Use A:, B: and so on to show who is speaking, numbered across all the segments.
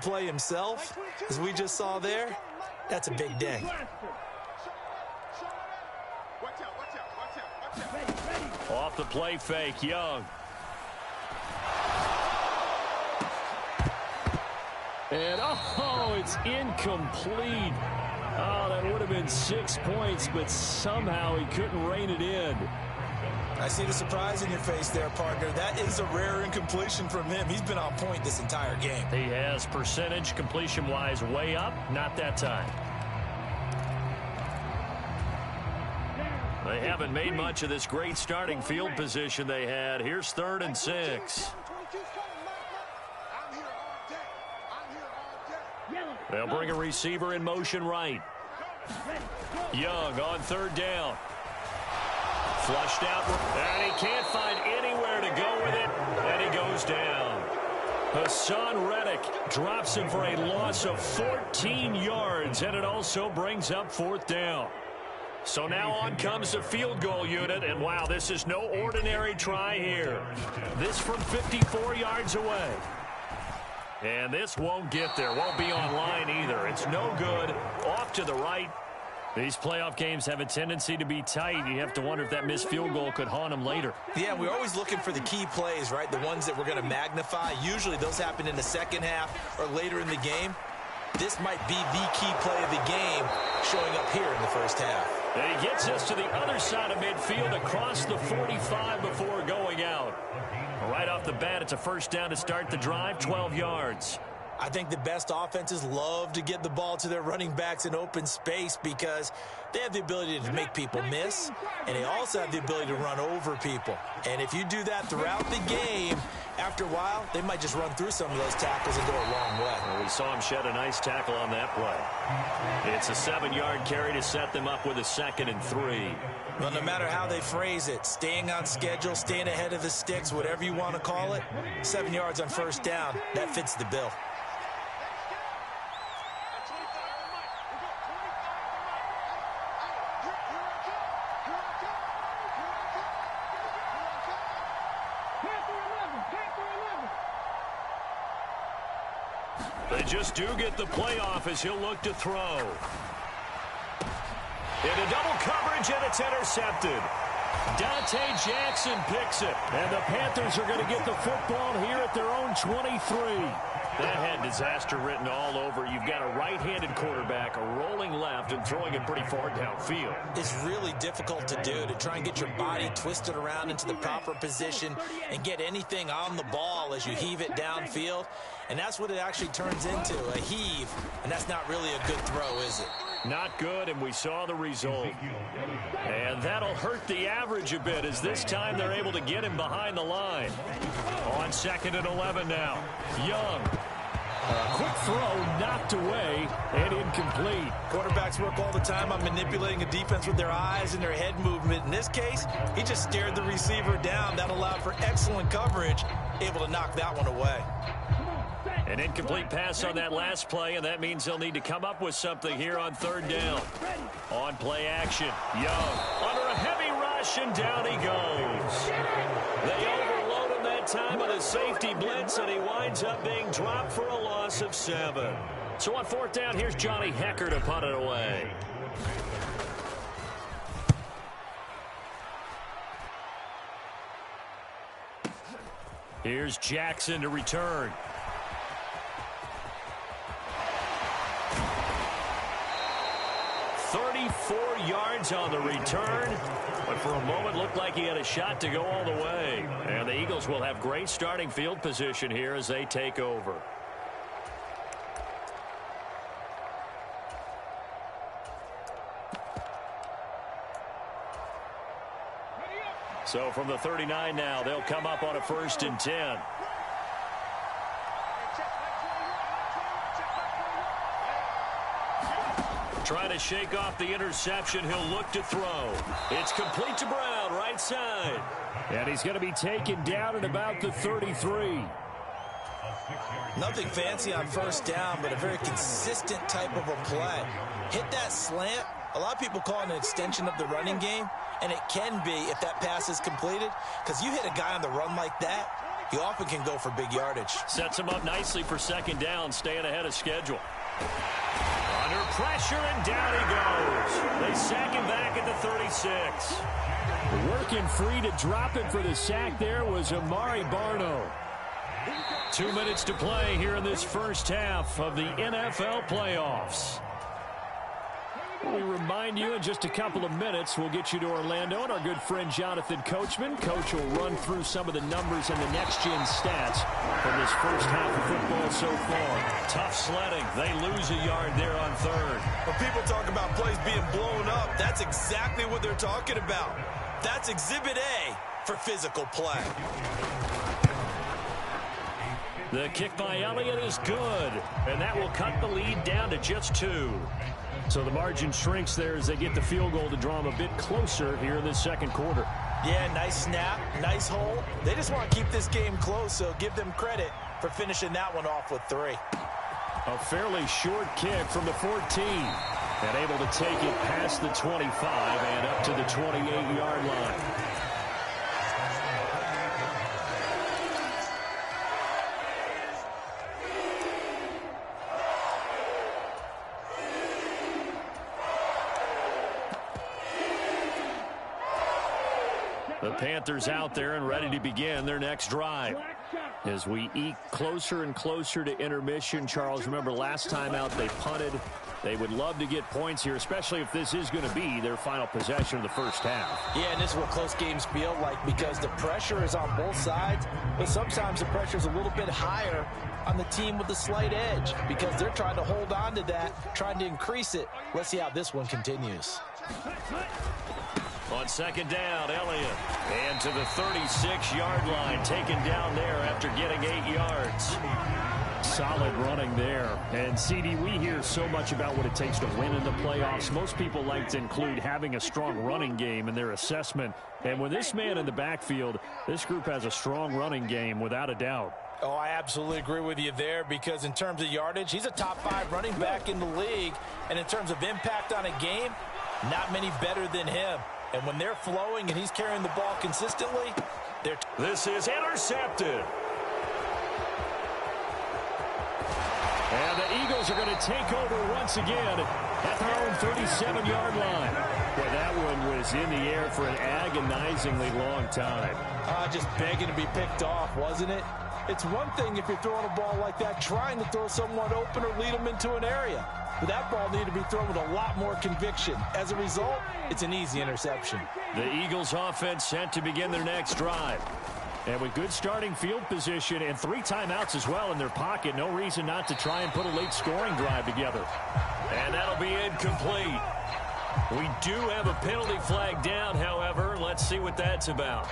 A: play himself, as we just saw there, that's a big day.
B: Off the play fake, Young. And, oh, it's incomplete. Oh, that would have been 6 points, but somehow he couldn't rein it in.
A: I see the surprise in your face there, partner. That is a rare incompletion from him. He's been on point this entire game.
B: He has percentage completion-wise way up, not that time. They haven't made much of this great starting field position they had. Here's 3rd and 6. They'll bring a receiver in motion right. Young on 3rd down. Flushed out, and he can't find anywhere to go with it, and he goes down. Hassan Reddick drops him for a loss of 14 yards, and it also brings up 4th down. So now on comes the field goal unit, and wow, this is no ordinary try here. This from 54 yards away. And this won't get there, won't be on line either. It's no good, off to the right. These playoff games have a tendency to be tight. You have to wonder if that missed field goal could haunt them later.
A: Yeah, we're always looking for the key plays, right? The ones that we're going to magnify. Usually those happen in the second half or later in the game. This might be the key play of the game showing up here in the first half.
B: And he gets us to the other side of midfield across the 45 before going out. Right off the bat, it's a 1st down to start the drive, 12 yards.
A: I think the best offenses love to get the ball to their running backs in open space because they have the ability to make people miss, and they also have the ability to run over people. And if you do that throughout the game, after a while, they might just run through some of those tackles and go a long way.
B: Well, we saw him shed a nice tackle on that play. It's a 7-yard carry to set them up with a 2nd and 3.
A: Well, no matter how they phrase it, staying on schedule, staying ahead of the sticks, whatever you want to call it, 7 yards on 1st down, that fits the bill.
B: They just do get the playoff as he'll look to throw. Into double coverage, and it's intercepted. Dante Jackson picks it. And the Panthers are going to get the football here at their own 23. That had disaster written all over. You've got a right-handed quarterback, a rolling left, and throwing it pretty far downfield.
A: It's really difficult to do, to try and get your body twisted around into the proper position and get anything on the ball as you heave it downfield. And that's what it actually turns into, a heave. And that's not really a good throw, is it?
B: Not good, and we saw the result. And that'll hurt the average a bit as this time they're able to get him behind the line. On 2nd and 11 now. Young. Quick throw knocked away and incomplete.
A: Quarterbacks work all the time on manipulating a defense with their eyes and their head movement. In this case, he just stared the receiver down. That allowed for excellent coverage, able to knock that one away.
B: An incomplete pass on that last play, and that means they'll need to come up with something here on 3rd down. On play action, Young under a heavy rush, and down he goes. They overload him that time with a safety blitz, and he winds up being dropped for a loss of 7. So on 4th down, here's Johnny Hekker to punt it away. Here's Jackson to return. Yards on the return, but for a moment looked like he had a shot to go all the way. And the Eagles will have great starting field position here as they take over. So from the 39 now, they'll come up on a 1st and 10. Trying to shake off the interception. He'll look to throw. It's complete to Brown, right side. And he's going to be taken down at about the 33.
A: Nothing fancy on 1st down, but a very consistent type of a play. Hit that slant. A lot of people call it an extension of the running game, and it can be if that pass is completed, because you hit a guy on the run like that, he often can go for big yardage.
B: Sets him up nicely for second down, staying ahead of schedule. Under pressure, and down he goes. They sack him back at the 36.
C: Working free to drop it for the sack there was Amari Barno.
B: 2 minutes to play here in this first half of the NFL playoffs.
C: We remind you in just a couple of minutes we'll get you to Orlando and our good friend Jonathan Coachman. Coach will run through some of the numbers and the next-gen stats from this first half of football so far.
B: Tough sledding. They lose a yard there on third.
A: When people talk about plays being blown up, that's exactly what they're talking about. That's Exhibit A for physical play.
B: The kick by Elliott is good, and that will cut the lead down to just 2.
C: So the margin shrinks there as they get the field goal to draw them a bit closer here in this second quarter.
A: Yeah, nice snap, nice hole. They just want to keep this game close, so give them credit for finishing that one off with 3.
C: A fairly short kick from the 14. And able to take it past the 25 and up to the 28-yard line.
B: The Panthers out there and ready to begin their next drive.
C: As we eke closer and closer to intermission, Charles, remember last time out they punted. They would love to get points here, especially if this is going to be their final possession of the first half.
A: Yeah, and this is what close games feel like because the pressure is on both sides, but sometimes the pressure is a little bit higher on the team with the slight edge because they're trying to hold on to that, trying to increase it. Let's see how this one continues.
B: On second down, Elliott. And to the 36-yard line, taken down there after getting 8 yards.
C: Solid running there. And, CD, we hear so much about what it takes to win in the playoffs. Most people like to include having a strong running game in their assessment. And with this man in the backfield, this group has a strong running game without a doubt.
A: Oh, I absolutely agree with you there because in terms of yardage, he's a top 5 running back in the league. And in terms of impact on a game, not many better than him. And when they're flowing and he's carrying the ball consistently,
B: this is intercepted.
C: And the Eagles are going to take over once again at their own 37-yard line. Well, that one was in the air for an agonizingly long time.
A: Just begging to be picked off, wasn't it? It's one thing if you're throwing a ball like that, trying to throw someone open or lead them into an area. But that ball needed to be thrown with a lot more conviction. As a result, it's an easy interception.
B: The Eagles offense set to begin their next drive.
C: And with good starting field position and 3 timeouts as well in their pocket, no reason not to try and put a late scoring drive together.
B: And that'll be incomplete. We do have a penalty flag down, however. Let's see what that's about.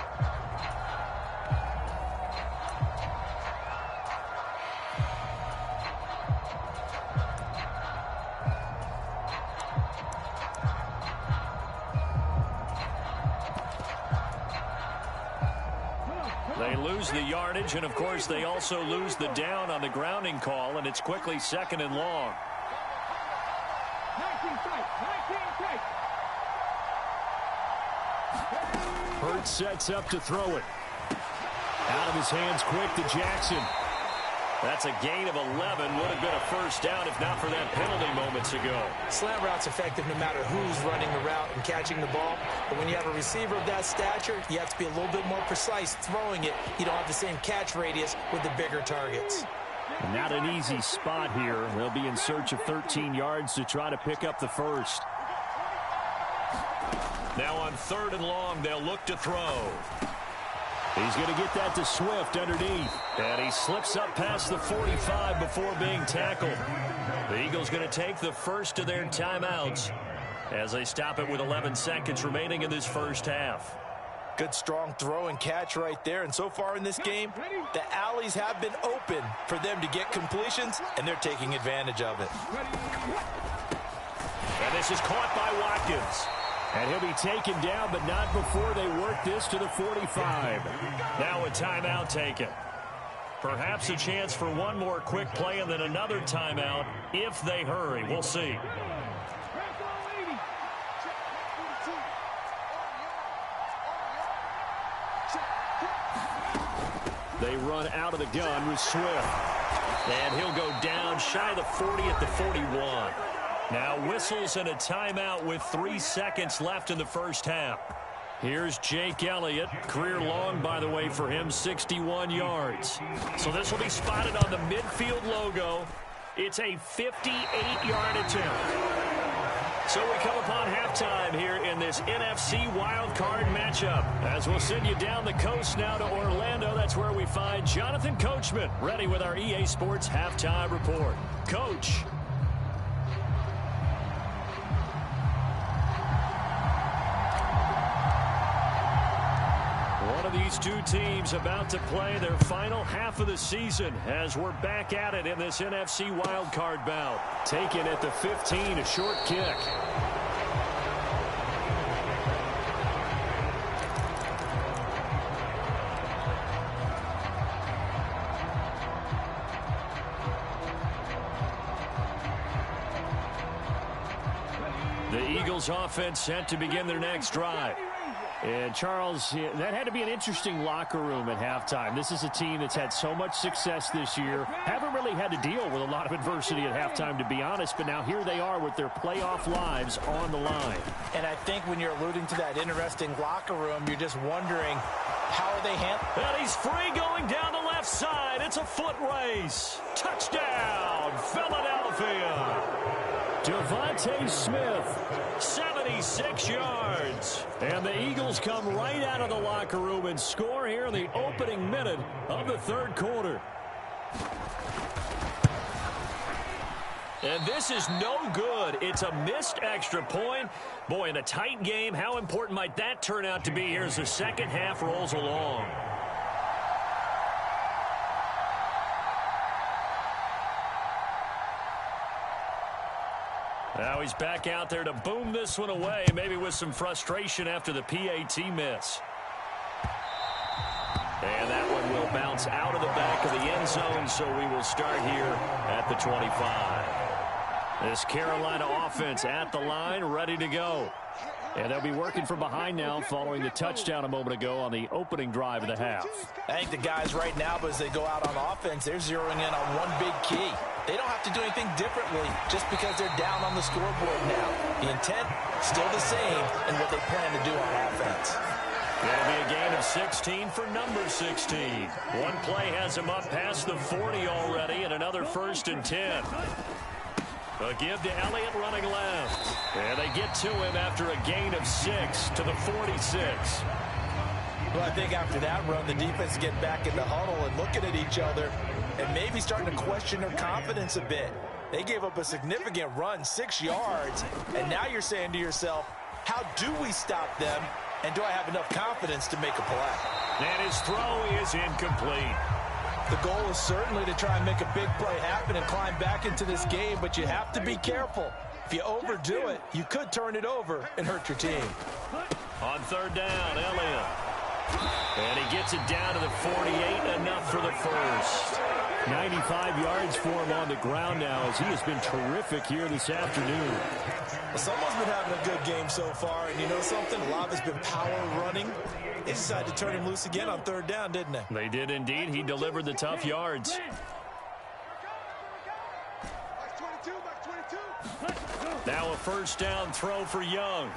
B: They lose the yardage, and, of course, they also lose the down on the grounding call, and it's quickly second and long.
C: Hurts sets up to throw it. Out of his hands quick to Jackson.
B: That's a gain of 11. Would have been a first down if not for that penalty moments ago.
A: Slant route's effective no matter who's running the route and catching the ball. But when you have a receiver of that stature, you have to be a little bit more precise throwing it. You don't have the same catch radius with the bigger targets.
C: Not an easy spot here. They'll be in search of 13 yards to try to pick up the first.
B: Now on third and long, they'll look to throw.
C: He's going to get that to Swift underneath.
B: And he slips up past the 45 before being tackled. The Eagles going to take the first of their timeouts as they stop it with 11 seconds remaining in this first half.
A: Good strong throw and catch right there. And so far in this game, the alleys have been open for them to get completions, and they're taking advantage of it.
B: And this is caught by Watkins.
C: And he'll be taken down, but not before they work this to the 45.
B: Now a timeout taken. Perhaps a chance for one more quick play and then another timeout if they hurry. We'll see.
C: They run out of the gun with Swift.
B: And he'll go down shy of the 40 at the 41. Now whistles and a timeout with 3 seconds left in the first half. Here's Jake Elliott. Career long, by the way, for him, 61 yards. So this will be spotted on the midfield logo. It's a 58-yard attempt. So we come upon halftime here in this NFC wildcard matchup. As we'll send you down the coast now to Orlando, that's where we find Jonathan Coachman, ready with our EA Sports halftime report. Coach. One of these two teams about to play their final half of the season as we're back at it in this NFC wildcard bout. Taken at the 15, a short kick. The Eagles offense set to begin their next drive. And, Charles, that had to be an interesting locker room at halftime. This is a team that's had so much success this year. Haven't really had to deal with a lot of adversity at halftime, to be honest. But now here they are with their playoff lives on the line.
A: And I think when you're alluding to that interesting locker room, you're just wondering, how are they handling?
B: And he's free going down the left side. It's a foot race. Touchdown, Philadelphia.
C: Devontae Smith,
B: 76 yards.
C: And the Eagles come right out of the locker room and score here in the opening minute of the third quarter.
B: And this is no good. It's a missed extra point. Boy, in a tight game, how important might that turn out to be here as the second half rolls along? Now he's back out there to boom this one away, maybe with some frustration after the PAT miss. And that one will bounce out of the back of the end zone, so we will start here at the 25. This Carolina offense at the line, ready to go. And they'll be working from behind now following the touchdown a moment ago on the opening drive of the half.
A: I think the guys right now, as they go out on offense, they're zeroing in on one big key. They don't have to do anything differently just because they're down on the scoreboard now. The intent, still the same in what they plan to do on offense.
B: It'll be a gain of 16 for number 16. One play has him up past the 40 already, and another 1st and 10. A give to Elliott running left. And they get to him after a gain of 6 to the 46.
A: Well, I think after that run, the defense get back in the huddle and looking at each other and maybe starting to question their confidence a bit. They gave up a significant run, 6 yards, and now you're saying to yourself, how do we stop them, and do I have enough confidence to make a play?
B: And his throw is incomplete.
A: The goal is certainly to try and make a big play happen and climb back into this game, but you have to be careful. If you overdo it, you could turn it over and hurt your team.
B: On third down, Elliott. And he gets it down to the 48, enough for the first.
C: 95 yards for him on the ground now as he has been terrific here this afternoon.
A: Well, someone's been having a good game so far, and you know something? A lot has been power running. They decided to turn him loose again on third down, didn't they?
B: They did indeed. He delivered the tough yards. Now a first down throw for Young.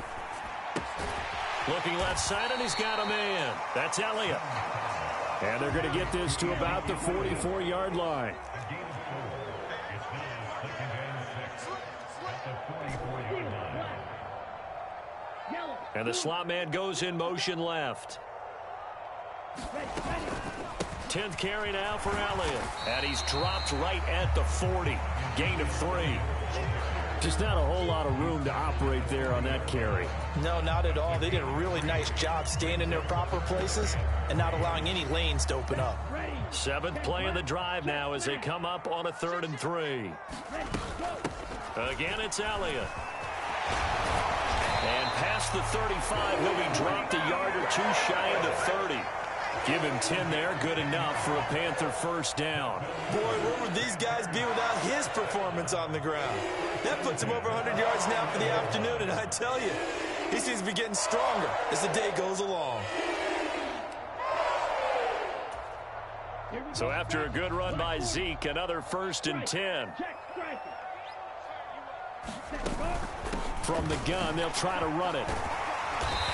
B: Looking left side, and he's got a man. That's Elliott.
C: And they're going to get this to about the 44-yard line.
B: And the slot man goes in motion left. 10th carry now for Elliott. And he's dropped right at the 40. Gain of 3.
C: Just not a whole lot of room to operate there on that carry.
A: No, not at all. They did a really nice job staying in their proper places and not allowing any lanes to open up.
B: 7th play of the drive now as they come up on a 3rd and 3. Again, it's Elliott. And past the 35, he'll be dropped a yard or two shy of the 30. Give him 10 there, good enough for a Panther first down.
A: Boy, where would these guys be without his performance on the ground? That puts him over 100 yards now for the afternoon, and I tell you, he seems to be getting stronger as the day goes along.
B: So after a good run by Zeke, another 1st and 10.
C: From the gun, they'll try to run it.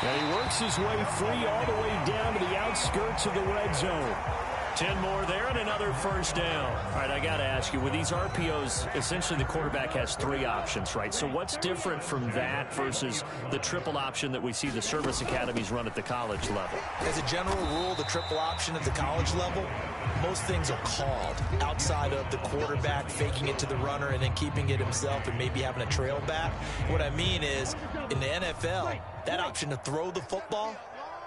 C: And he works his way free all the way down to the outskirts of the red zone.
B: 10 more there and another 1st down.
C: All right, I got to ask you, with these RPOs, essentially the quarterback has 3 options, right? So what's different from that versus the triple option that we see the service academies run at the college level?
A: As a general rule, the triple option at the college level, most things are called outside of the quarterback faking it to the runner and then keeping it himself and maybe having a trail back. What I mean is, in the NFL, that option to throw the football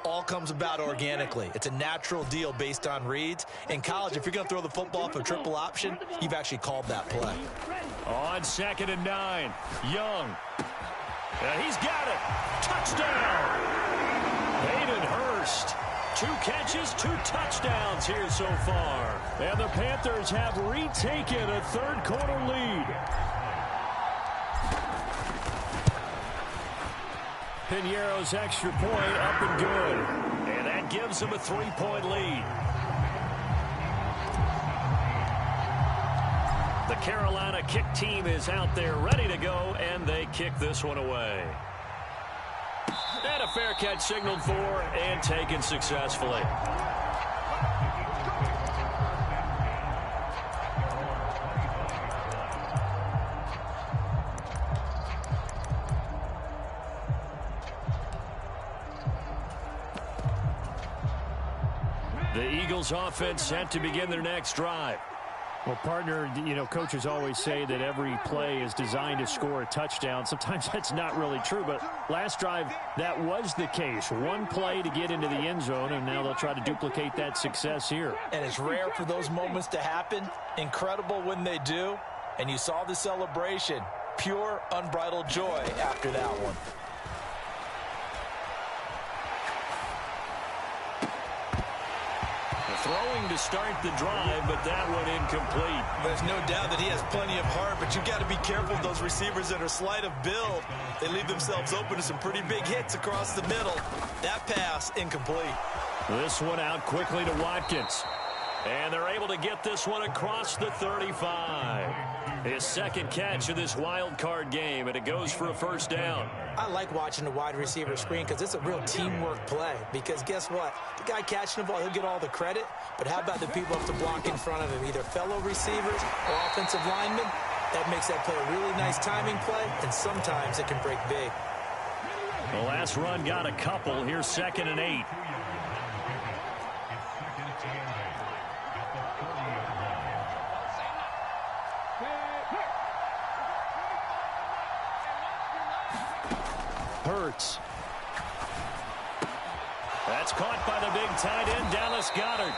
A: all comes about organically. It's a natural deal based on reads. In college, if you're going to throw the football for triple option, you've actually called that play.
B: On 2nd and 9, Young. He's got it. Touchdown. Hayden Hurst. 2 catches, 2 touchdowns here so far.
C: And the Panthers have retaken a 3rd quarter lead. Piñeiro's extra point up and good.
B: And that gives them a 3-point lead. The Carolina kick team is out there ready to go, and they kick this one away. And a fair catch signaled for and taken successfully. The Eagles offense set to begin their next drive.
C: Well, partner, you know, coaches always say that every play is designed to score a touchdown. Sometimes that's not really true, but last drive, that was the case. 1 play to get into the end zone, and now they'll try to duplicate that success here.
A: And it's rare for those moments to happen. Incredible when they do. And you saw the celebration. Pure, unbridled joy after that one.
B: Throwing to start the drive, but that one incomplete.
A: There's no doubt that he has plenty of heart, but you've got to be careful of those receivers that are slight of build. They leave themselves open to some pretty big hits across the middle. That pass, incomplete.
B: This one out quickly to Watkins. And they're able to get this one across the 35. His 2nd catch of this wild card game, and it goes for a 1st down.
A: I like watching the wide receiver screen because it's a real teamwork play. Because guess what? The guy catching the ball, he'll get all the credit. But how about the people up to block in front of him, either fellow receivers or offensive linemen? That makes that play a really nice timing play, and sometimes it can break big.
B: The last run got a couple. Here's 2nd and 8.
C: Hurts.
B: That's caught by the big tight end, Dallas Goedert.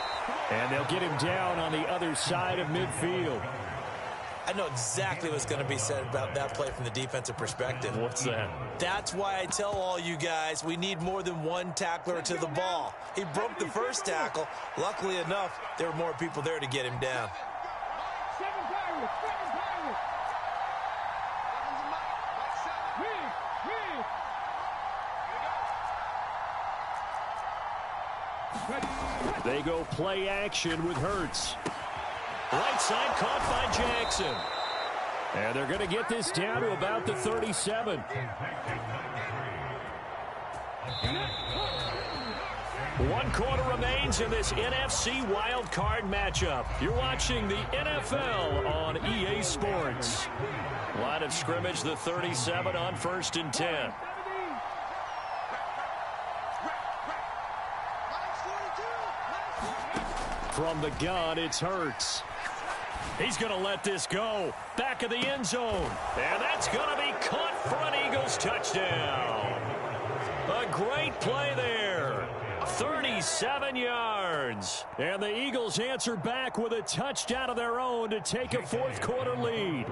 C: And they'll get him down on the other side of midfield.
A: I know exactly what's going to be said about that play from the defensive perspective.
B: What's that?
A: That's why I tell all you guys we need more than one tackler to the ball. He broke the first tackle. Luckily enough, there were more people there to get him down.
C: They go play action with Hurts.
B: Right side caught by Jackson.
C: And they're going to get this down to about the 37.
B: One quarter remains in this NFC wild card matchup. You're watching the NFL on EA Sports. Line of scrimmage, the 37 on 1st and 10.
C: From the gun, it's Hurts.
B: He's going to let this go. Back of the end zone. And that's going to be caught for an Eagles touchdown. A great play there. 37 yards.
C: And the Eagles answer back with a touchdown of their own to take a 4th quarter lead.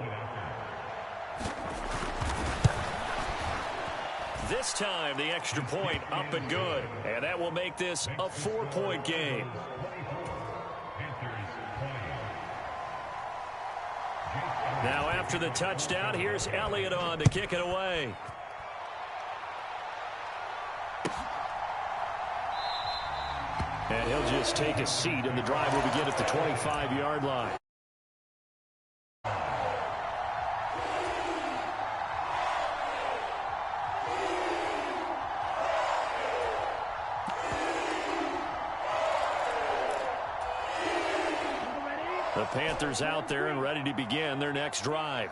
B: This time, the extra point up and good. And that will make this a 4-point game. Now after the touchdown, here's Elliott on to kick it away.
C: And he'll just take a seat, and the drive will begin at the 25-yard line. The Panthers out there and ready to begin their next drive.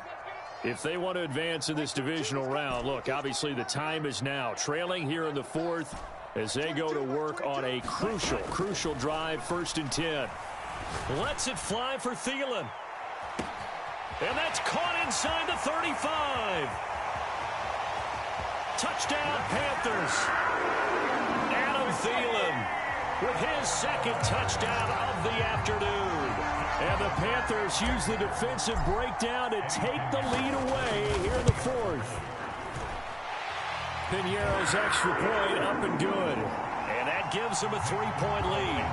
C: If they want to advance in this divisional round, look, obviously the time is now. Trailing here in the fourth as they go to work on a crucial drive, 1st and 10.
B: Lets it fly for Thielen. And that's caught inside the 35. Touchdown, Panthers. Adam Thielen with his 2nd touchdown of the afternoon. And the Panthers use the defensive breakdown to take the lead away here in the 4th. Piñeiro's extra point up and good. And that gives them a 3-point lead.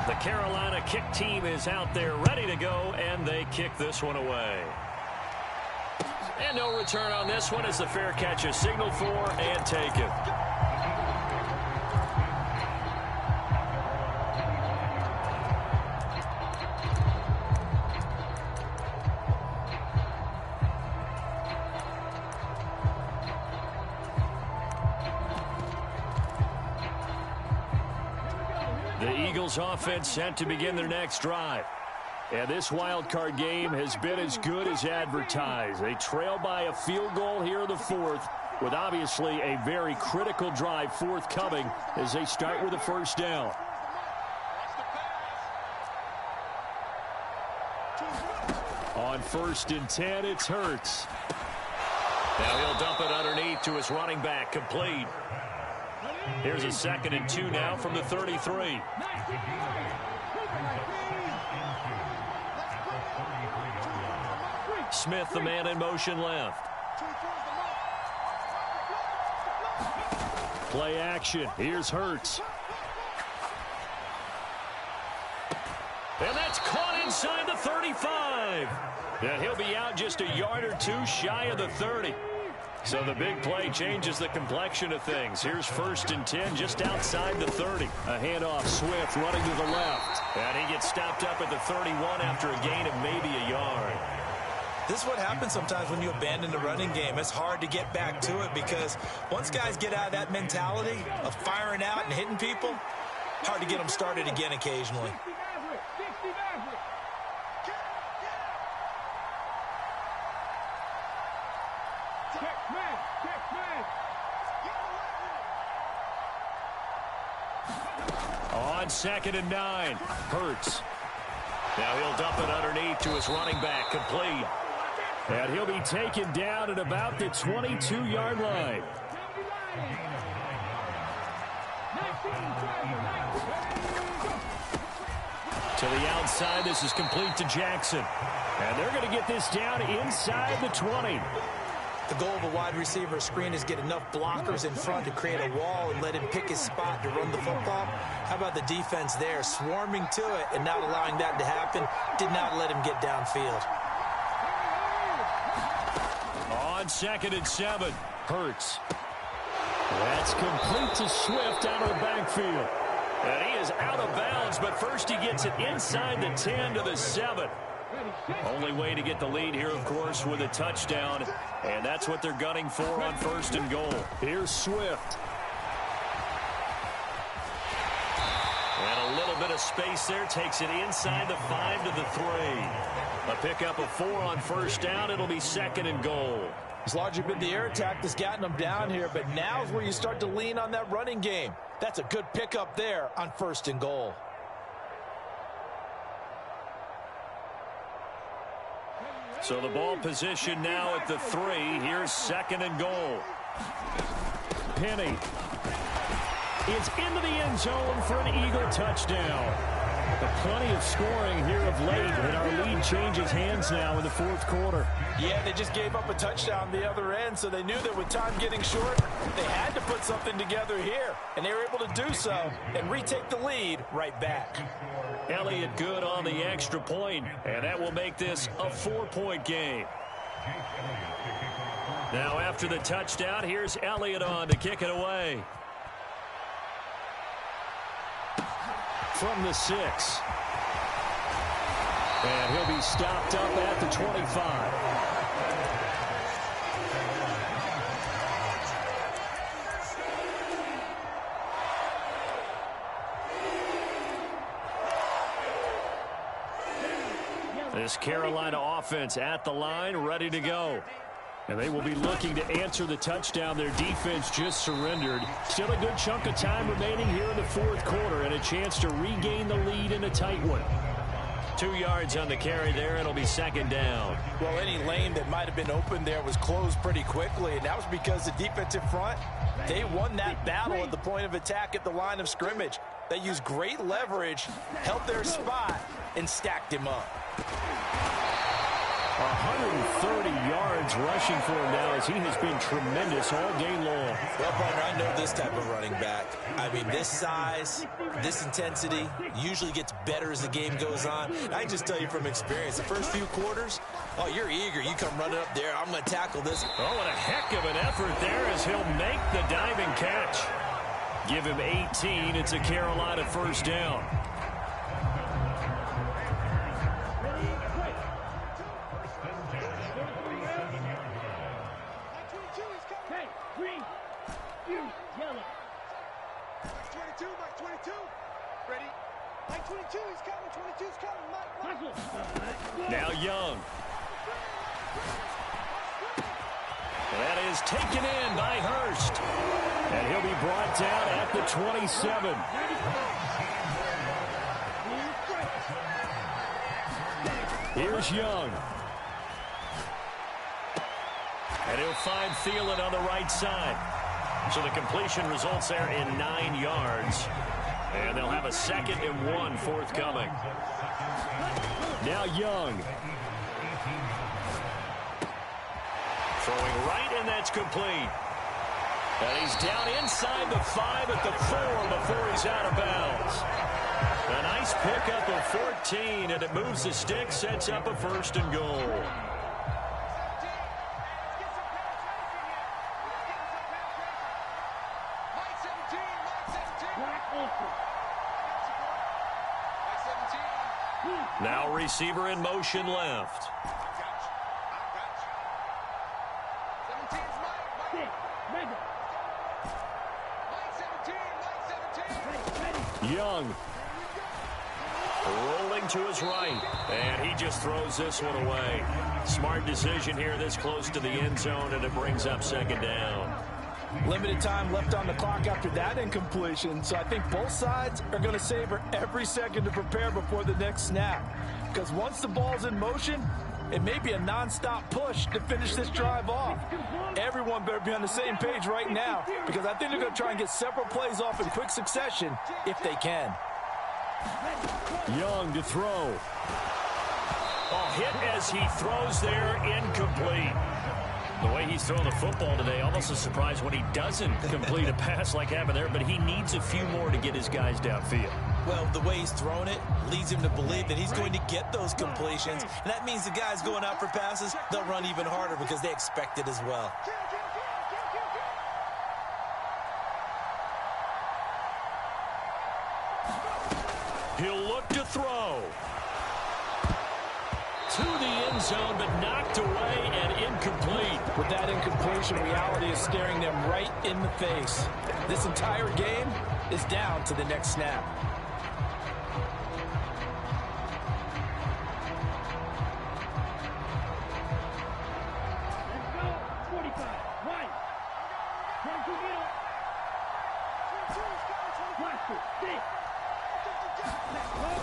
B: The Carolina kick team is out there ready to go, and they kick this one away. And no return on this one as the fair catch is signaled for and taken. The Eagles offense set to begin their next drive. And this wild card game has been as good as advertised. They trail by a field goal here in the 4th with obviously a very critical drive forthcoming as they start with a 1st down. On 1st and 10, it's Hurts. Now he'll dump it underneath to his running back, complete. Here's a 2nd and 2 now from the 33. Smith, the man in motion left. Play action. Here's Hurts. And that's caught inside the 35. And he'll be out just a yard or two shy of the 30. So the big play changes the complexion of things. Here's 1st and 10 just outside the 30. A handoff, Swift running to the left. And he gets stopped up at the 31 after a gain of maybe a yard.
A: This is what happens sometimes when you abandon the running game. It's hard to get back to it because once guys get out of that mentality of firing out and hitting people, hard to get them started again occasionally.
B: On 2nd and 9, Hurts. Now he'll dump it underneath to his running back, complete.
C: And he'll be taken down at about the 22-yard line. To the outside, this is complete to Jackson. And they're going to get this down inside the 20.
A: The goal of a wide receiver screen is get enough blockers in front to create a wall and let him pick his spot to run the football. How about the defense there, swarming to it and not allowing that to happen? Did not let him get downfield.
B: On 2nd and 7, Hurts.
C: That's complete to Swift out of the backfield.
B: And he is out of bounds, but first he gets it inside the 10 to the 7. Only way to get the lead here, of course, with a touchdown. And that's what they're gunning for on 1st and goal.
C: Here's Swift.
B: And a little bit of space there. Takes it inside the 5 to the 3. A pickup of 4 on 1st down. It'll be 2nd and goal.
A: It's largely been the air attack that's gotten them down here, but now is where you start to lean on that running game. That's a good pickup there on 1st and goal.
B: So the ball position now at the 3. Here's 2nd and goal.
C: Penny is into the end zone for an Eagle touchdown. Plenty of scoring here of late, and our lead changes hands now in the fourth quarter.
A: Yeah, they just gave up a touchdown the other end, so they knew that with time getting short, they had to put something together here, and they were able to do so and retake the lead right back.
B: Elliott good on the extra point, and that will make this a 4-point game. Now after the touchdown, here's Elliott on to kick it away. From the 6. And he'll be stopped up at the 25. This Carolina offense at the line, ready to go. And they will be looking to answer the touchdown their defense just surrendered. Still a good chunk of time remaining here in the fourth quarter and a chance to regain the lead in a tight one. 2 yards on the carry there. It'll be second down.
A: Well, any lane that might have been open there was closed pretty quickly, and that was because the defensive front, they won that battle at the point of attack at the line of scrimmage. They used great leverage, held their spot, and stacked him up.
C: 130 yards rushing for him now as he has been tremendous all day long.
A: Well, partner, I know this type of running back. I mean, this size, this intensity usually gets better as the game goes on. I can just tell you from experience, the first few quarters, oh, you're eager. You come running up there. I'm going to tackle this.
B: Oh, and a heck of an effort there as he'll make the diving catch. Give him 18. It's a Carolina first down. Now Young. That is taken in by Hurst. And he'll be brought down at the 27. Here's Young. And he'll find Thielen on the right side. So the completion results there in 9 yards. And they'll have a 2nd and 1 forthcoming. Now Young. Throwing right, and that's complete. And he's down inside the 5 at the 4 before he's out of bounds. A nice pickup of 14, and it moves the stick, sets up a 1st and goal. Now receiver in motion left. Young. Rolling to his right. And he just throws this one away. Smart decision here this close to the end zone, and it brings up 2nd down.
A: Limited time left on the clock after that incompletion, so I think both sides are going to savor every second to prepare before the next snap. Because once the ball's in motion, it may be a non-stop push to finish this drive off. Everyone better be on the same page right now, because I think they're going to try and get several plays off in quick succession if they can.
C: Young to throw.
B: Oh, hit as he throws there, incomplete. The way he's thrown the football today, almost a surprise when he doesn't complete a pass like happened there, but he needs a few more to get his guys downfield.
A: Well, the way he's thrown it leads him to believe that he's going to get those completions, and that means the guys going out for passes, they'll run even harder because they expect it as well.
B: He'll look to throw. To the end zone, but knocked away and incomplete.
A: With that incompletion, reality is staring them right in the face. This entire game is down to the next snap.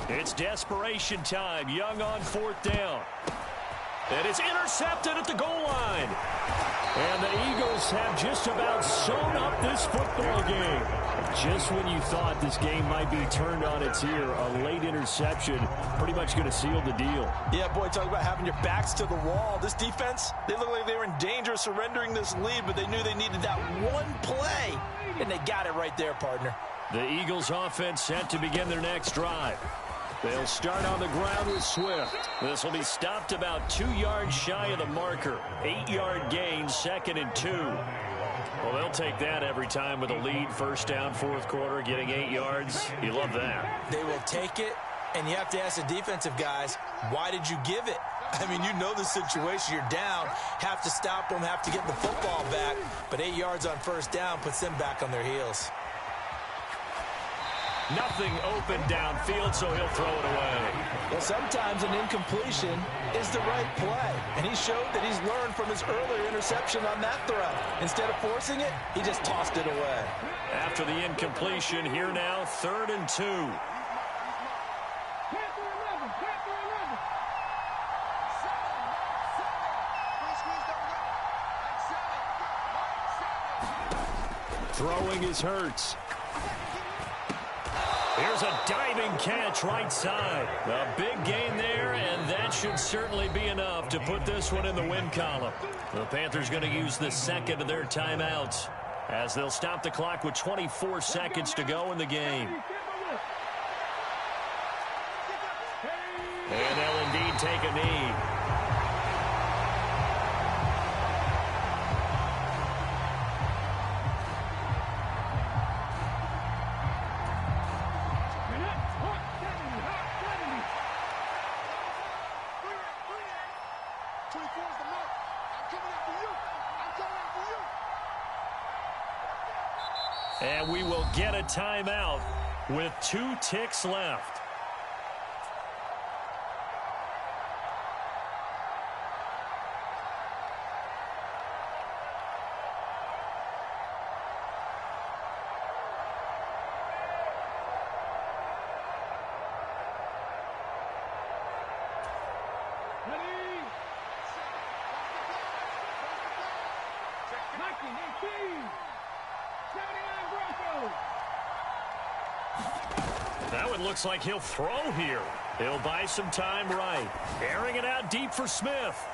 B: It's desperation time. Young on 4th down. And it's intercepted at the goal line.
C: And the Eagles have just about sewn up this football game. Just when you thought this game might be turned on its ear, a late interception pretty much going to seal the deal.
A: Yeah, boy, talk about having your backs to the wall. This defense, they look like they were in danger of surrendering this lead, but they knew they needed that one play, and they got it right there, partner.
B: The Eagles offense set to begin their next drive. They'll start on the ground with Swift. This will be stopped about 2 yards shy of the marker. 8-yard gain, 2nd and 2. Well, they'll take that every time with a lead. First down, fourth quarter, getting 8 yards. You love that.
A: They will take it, and you have to ask the defensive guys, why did you give it? I mean, you know the situation. You're down, have to stop them, have to get the football back. But 8 yards on first down puts them back on their heels.
B: Nothing open downfield, so he'll throw it away.
A: Well, sometimes an incompletion is the right play, and he showed that he's learned from his earlier interception on that throw. Instead of forcing it, he just tossed it away.
B: After the incompletion, here now, 3rd and 2. Throwing is Hurts. Here's a diving catch right side. A big gain there, and that should certainly be enough to put this one in the win column. The Panthers going to use the second of their timeouts as they'll stop the clock with 24 seconds to go in the game. And they'll indeed take a knee. And we will get a timeout with 2 ticks left. That one looks like he'll throw here. He'll buy some time right. Airing it out deep for Smith.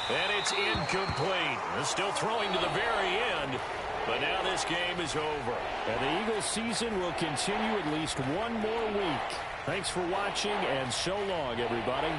B: And it's incomplete. They're still throwing to the very end. But now this game is over.
C: And the Eagles season will continue at least one more week. Thanks for watching, and so long, everybody.